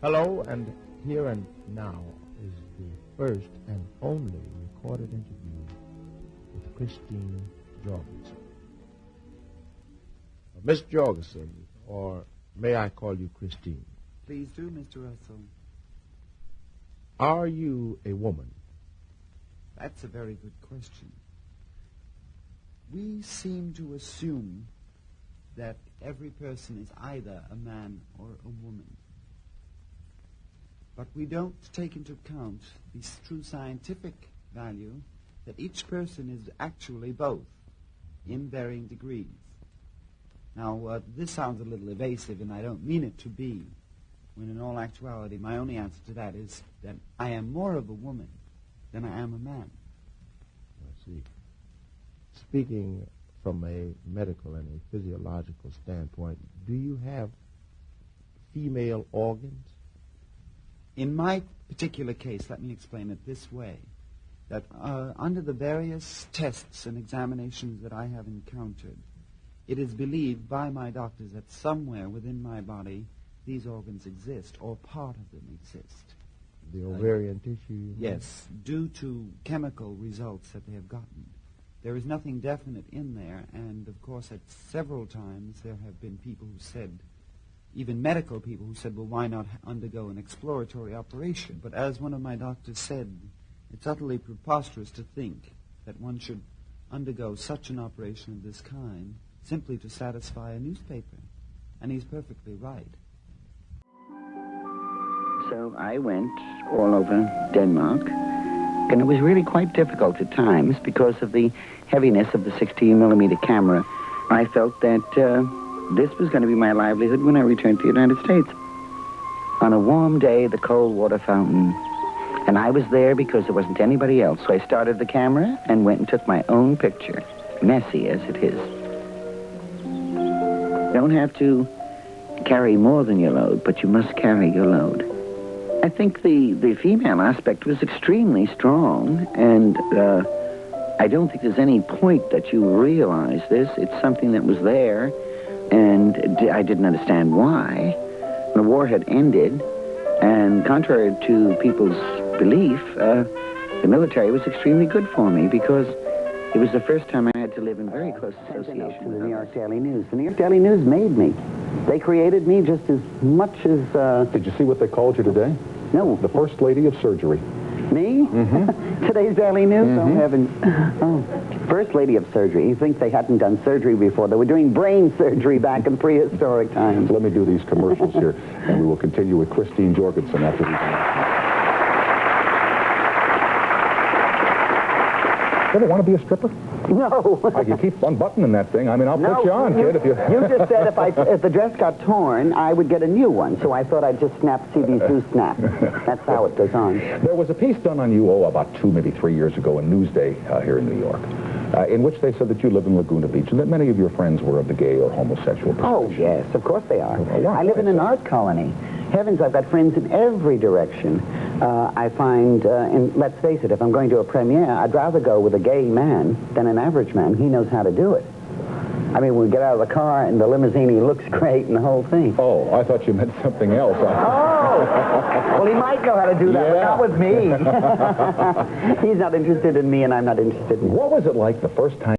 Hello, and here and now is the first and only recorded interview with Christine Jorgensen. Miss Jorgensen, or may I call you Christine? Please do, Mr. Russell. Are you a woman? That's a very good question. We seem to assume that every person is either a man or a woman. But we don't take into account the true scientific value that each person is actually both in varying degrees. Now, this sounds a little evasive, and I don't mean it to be, when in all actuality my only answer to that is that I am more of a woman than I am a man. I see. Speaking from a medical and a physiological standpoint, do you have female organs? In my particular case, let me explain it this way, that under the various tests and examinations that I have encountered, it is believed by my doctors that somewhere within my body these organs exist, or part of them exist. The ovarian tissue? Yes, due to chemical results that they have gotten. There is nothing definite in there, and of course at several times there have been people who said, even medical people who said, well, why not undergo an exploratory operation? But as one of my doctors said, it's utterly preposterous to think that one should undergo such an operation of this kind simply to satisfy a newspaper. And he's perfectly right. So I went all over Denmark, and it was really quite difficult at times because of the heaviness of the 16-millimeter camera. I felt that this was going to be my livelihood when I returned to the United States. On a warm day, the cold water fountain, and I was there because there wasn't anybody else. So I started the camera and went and took my own picture, messy as it is. You don't have to carry more than your load, but you must carry your load. I think the female aspect was extremely strong, and I don't think there's any point that you realize this. It's something that was there, and I didn't understand why. The war had ended, and contrary to people's belief, the military was extremely good for me because it was the first time I had to live in very close association with the New York Daily News. The New York Daily News made me. They created me just as much as... Did you see what they called you today? No. The First Lady of Surgery. Me? Mm-hmm. Today's Daily News? Mm-hmm. Oh, heavens. Oh. First Lady of Surgery. You think they hadn't done surgery before. They were doing brain surgery back in prehistoric times. Let me do these commercials here, and we will continue with Christine Jorgensen after these. You ever want to be a stripper? No. You keep unbuttoning that thing. I mean, I'll put you on, kid, if you... You just said if the dress got torn, I would get a new one. So I thought I'd just see these do snap. That's how it goes on. There was a piece done on you, about 2, maybe 3 years ago in Newsday here in New York, in which they said that you live in Laguna Beach and that many of your friends were of the gay or homosexual persuasion. Oh, yes, of course they are. I live in an so. art colony. Heavens, I've got friends in every direction. I find, and let's face it, if I'm going to a premiere, I'd rather go with a gay man than an average man. He knows how to do it. I mean, we get out of the car and the limousine, he looks great and the whole thing. Oh, I thought you meant something else. Oh! Well, he might know how to do that, but not with me. He's not interested in me and I'm not interested in him. What was it like the first time